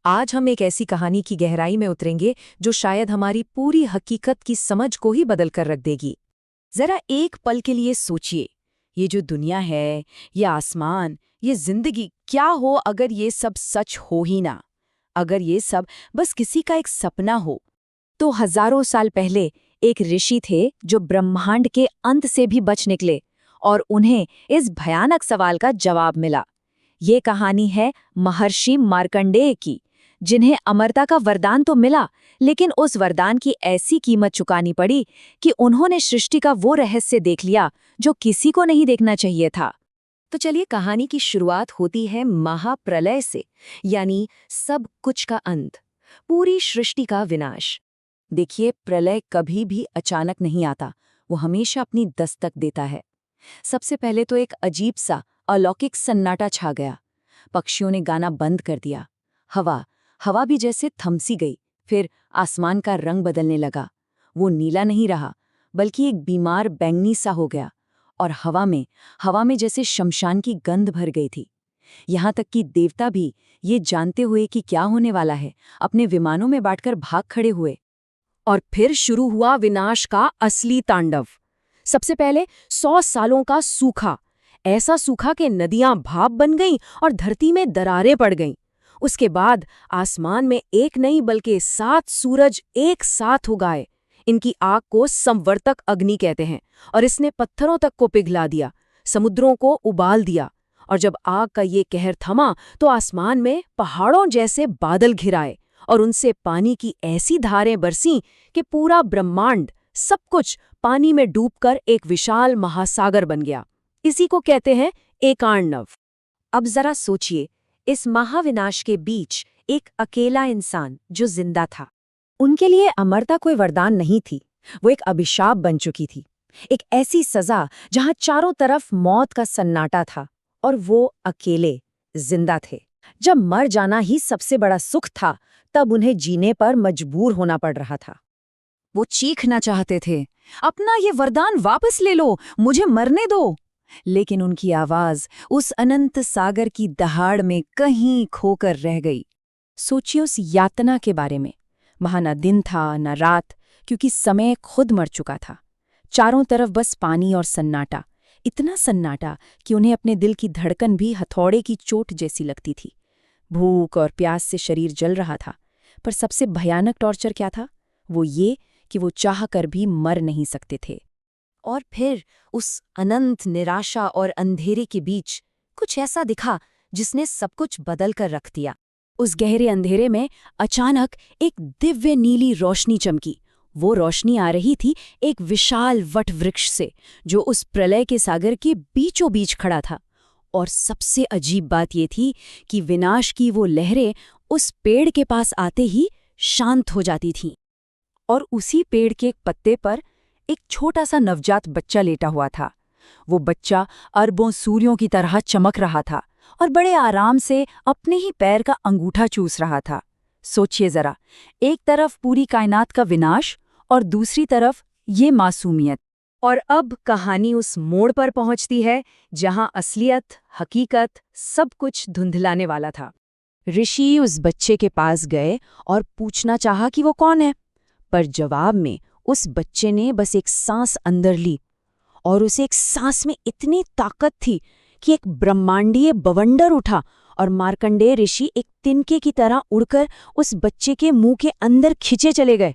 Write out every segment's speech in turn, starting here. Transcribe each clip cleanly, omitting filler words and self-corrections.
आज हम एक ऐसी कहानी की गहराई में उतरेंगे जो शायद हमारी पूरी हकीकत की समझ को ही बदल कर रख देगी। जरा एक पल के लिए सोचिए, ये जो दुनिया है, ये आसमान, ये जिंदगी, क्या हो अगर ये सब सच हो ही ना। अगर ये सब बस किसी का एक सपना हो। तो हजारों साल पहले एक ऋषि थे जो ब्रह्मांड के अंत से भी बच निकले और उन्हें इस भयानक सवाल का जवाब मिला। ये कहानी है महर्षि मार्कंडेय की, जिन्हें अमरता का वरदान तो मिला, लेकिन उस वरदान की ऐसी कीमत चुकानी पड़ी कि उन्होंने सृष्टि का वो रहस्य देख लिया जो किसी को नहीं देखना चाहिए था। तो चलिए, कहानी की शुरुआत होती है महाप्रलय से, यानी सब कुछ का अंत, पूरी सृष्टि का विनाश। देखिए, प्रलय कभी भी अचानक नहीं आता, वो हमेशा अपनी दस्तक देता है। सबसे पहले तो एक अजीब सा अलौकिक सन्नाटा छा गया। पक्षियों ने गाना बंद कर दिया। हवा भी जैसे थमसी गई। फिर आसमान का रंग बदलने लगा। वो नीला नहीं रहा, बल्कि एक बीमार बैंगनी सा हो गया। और हवा में जैसे शमशान की गंध भर गई थी। यहाँ तक कि देवता भी, ये जानते हुए कि क्या होने वाला है, अपने विमानों में बांटकर भाग खड़े हुए। और फिर शुरू हुआ विनाश का असली तांडव। सबसे पहले 100 सालों का सूखा, ऐसा सूखा कि नदियां भाप बन गईं और धरती में दरारें पड़ गईं। उसके बाद आसमान में एक नहीं बल्कि 7 सूरज एक साथ उगाए। इनकी आग को संवर्तक अग्नि कहते हैं, और इसने पत्थरों तक को पिघला दिया, समुद्रों को उबाल दिया। और जब आग का ये कहर थमा तो आसमान में पहाड़ों जैसे बादल घिराए और उनसे पानी की ऐसी धारें बरसीं कि पूरा ब्रह्मांड, सब कुछ पानी में डूबकर एक विशाल महासागर बन गया। इसी को कहते हैं एकार्णव। अब जरा सोचिए, इस महाविनाश के बीच एक अकेला इंसान जो जिंदा था। उनके लिए अमरता कोई वरदान नहीं थी, वो एक अभिशाप बन चुकी थी। एक ऐसी सजा जहां चारों तरफ मौत का सन्नाटा था और वो अकेले जिंदा थे। जब मर जाना ही सबसे बड़ा सुख था, तब उन्हें जीने पर मजबूर होना पड़ रहा था। वो चीखना चाहते थे, अपना ये वरदान वापस ले लो, मुझे मरने दो। लेकिन उनकी आवाज उस अनंत सागर की दहाड़ में कहीं खोकर रह गई। सोचिए उस यातना के बारे में। वहां न दिन था न रात, क्योंकि समय खुद मर चुका था। चारों तरफ बस पानी और सन्नाटा, इतना सन्नाटा कि उन्हें अपने दिल की धड़कन भी हथौड़े की चोट जैसी लगती थी। भूख और प्यास से शरीर जल रहा था, पर सबसे भयानक टॉर्चर क्या था? वो ये कि वो चाह कर भी मर नहीं सकते थे। और फिर उस अनंत निराशा और अंधेरे के बीच कुछ ऐसा दिखा जिसने सब कुछ बदल कर रख दिया। उस गहरे अंधेरे में अचानक एक दिव्य नीली रोशनी चमकी। वो रोशनी आ रही थी एक विशाल वट वृक्ष से, जो उस प्रलय के सागर के बीचों बीच खड़ा था। और सबसे अजीब बात ये थी कि विनाश की वो लहरें उस पेड़ के पास आते ही शांत हो जाती थीं। और उसी पेड़ के एक पत्ते पर एक छोटा सा नवजात बच्चा लेटा हुआ था। वो बच्चा अरबों सूर्यों की तरह चमक रहा था और बड़े आराम से अपने ही पैर का अंगूठा चूस रहा था। सोचिए जरा, एक तरफ पूरी कायनात का विनाश और दूसरी तरफ ये मासूमियत। और अब कहानी उस मोड़ पर पहुंचती है जहां असलियत, हकीकत, सब कुछ धुंधलाने वाला था। ऋषि उस बच्चे के पास गए और पूछना चाहा कि वो कौन है, पर जवाब में उस बच्चे ने बस एक सांस अंदर ली। और उस एक सांस में इतनी ताकत थी कि एक ब्रह्मांडीय बवंडर उठा और मार्कंडेय ऋषि एक तिनके की तरह उड़कर उस बच्चे के मुंह के अंदर खिंचे चले गए।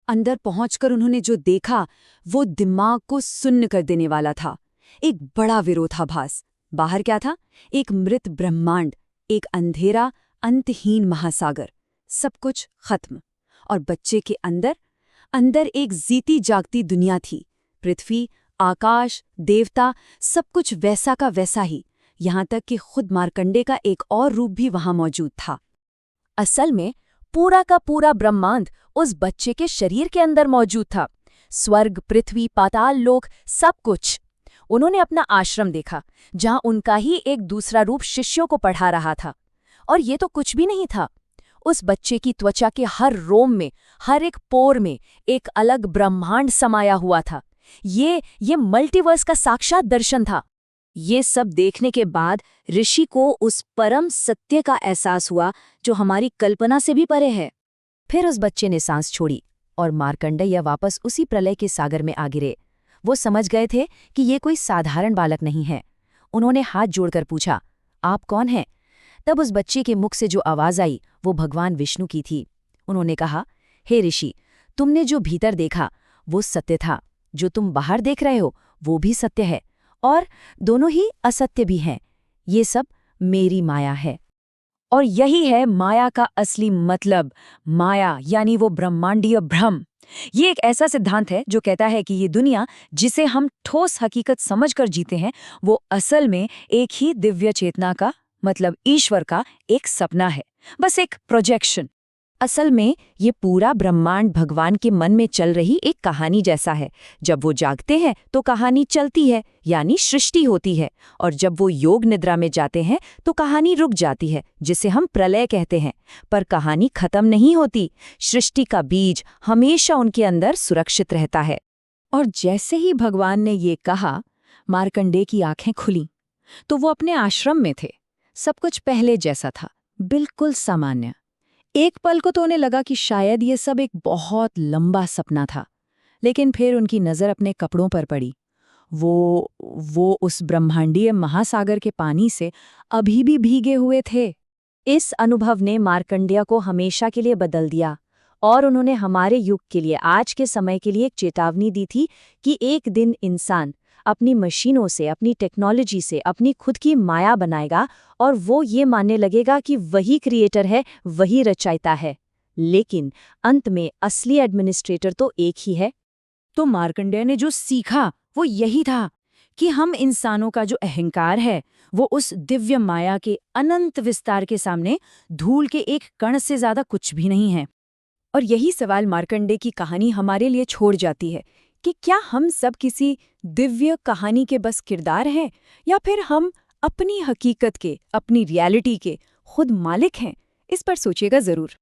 अंदर पहुंचकर उन्होंने जो देखा वो दिमाग को सुन्न कर देने वाला था। एक बड़ा विरोधाभास। बाहर क्या था? एक मृत ब्रह्मांड, एक अंधेरा अंतहीन महासागर, सब कुछ खत्म। और बच्चे के अंदर एक जीती जागती दुनिया थी। पृथ्वी, आकाश, देवता, सब कुछ वैसा का वैसा ही, यहाँ तक कि खुद मार्कंडे का एक और रूप भी वहां मौजूद था। असल में पूरा का पूरा ब्रह्मांड उस बच्चे के शरीर के अंदर मौजूद था। स्वर्ग, पृथ्वी, पाताल लोक, सब कुछ। उन्होंने अपना आश्रम देखा, जहां उनका ही एक दूसरा रूप शिष्यों को पढ़ा रहा था। और ये तो कुछ भी नहीं था। उस बच्चे की त्वचा के हर रोम में, हर एक पोर में एक अलग ब्रह्मांड समाया हुआ था। ये मल्टीवर्स का साक्षात दर्शन था। ये सब देखने के बाद ऋषि को उस परम सत्य का एहसास हुआ जो हमारी कल्पना से भी परे है। फिर उस बच्चे ने सांस छोड़ी और मार्कंडेय वापस उसी प्रलय के सागर में आ गिरे। वो समझ गए थे कि ये कोई साधारण बालक नहीं है। उन्होंने हाथ जोड़कर पूछा, आप कौन हैं? तब उस बच्चे के मुख से जो आवाज आई वो भगवान विष्णु की थी। उन्होंने कहा, हे ऋषि, तुमने जो भीतर देखा वो सत्य था, जो तुम बाहर देख रहे हो वो भी सत्य है, और दोनों ही असत्य भी हैं। ये सब मेरी माया है। और यही है माया का असली मतलब। माया यानी वो ब्रह्मांडीय भ्रम। ये एक ऐसा सिद्धांत है जो कहता है कि ये दुनिया जिसे हम ठोस हकीकत समझकर जीते हैं वो असल में एक ही दिव्य चेतना का मतलब ईश्वर का एक सपना है, बस एक प्रोजेक्शन। असल में ये पूरा ब्रह्मांड भगवान के मन में चल रही एक कहानी जैसा है। जब वो जागते हैं तो कहानी चलती है, यानी सृष्टि होती है, और जब वो योग निद्रा में जाते हैं तो कहानी रुक जाती है, जिसे हम प्रलय कहते हैं। पर कहानी खत्म नहीं होती। सृष्टि का बीज हमेशा उनके अंदर सुरक्षित रहता है। और जैसे ही भगवान ने ये कहा, मार्कंडेय की आंखें खुलीं तो वो अपने आश्रम में थे। सब कुछ पहले जैसा था, बिल्कुल सामान्य। एक पल को तो उन्हें लगा कि शायद ये सब एक बहुत लंबा सपना था, लेकिन फिर उनकी नज़र अपने कपड़ों पर पड़ी। वो उस ब्रह्मांडीय महासागर के पानी से अभी भी भीगे हुए थे। इस अनुभव ने मार्कंडेय को हमेशा के लिए बदल दिया, और उन्होंने हमारे युग के लिए, आज के समय के लिए एक चेतावनी दी थी कि एक दिन इंसान अपनी मशीनों से, अपनी टेक्नोलॉजी से अपनी खुद की माया बनाएगा और वो ये मानने लगेगा कि वही क्रिएटर है, वही रचयिता है। लेकिन अंत में असली एडमिनिस्ट्रेटर तो एक ही है। तो मार्कंडेय ने जो सीखा वो यही था कि हम इंसानों का जो अहंकार है वो उस दिव्य माया के अनंत विस्तार के सामने धूल के एक कण से ज्यादा कुछ भी नहीं है। और यही सवाल मार्कंडेय की कहानी हमारे लिए छोड़ जाती है कि क्या हम सब किसी दिव्य कहानी के बस किरदार हैं, या फिर हम अपनी हकीकत के, अपनी रियलिटी के खुद मालिक हैं? इस पर सोचिएगा जरूर।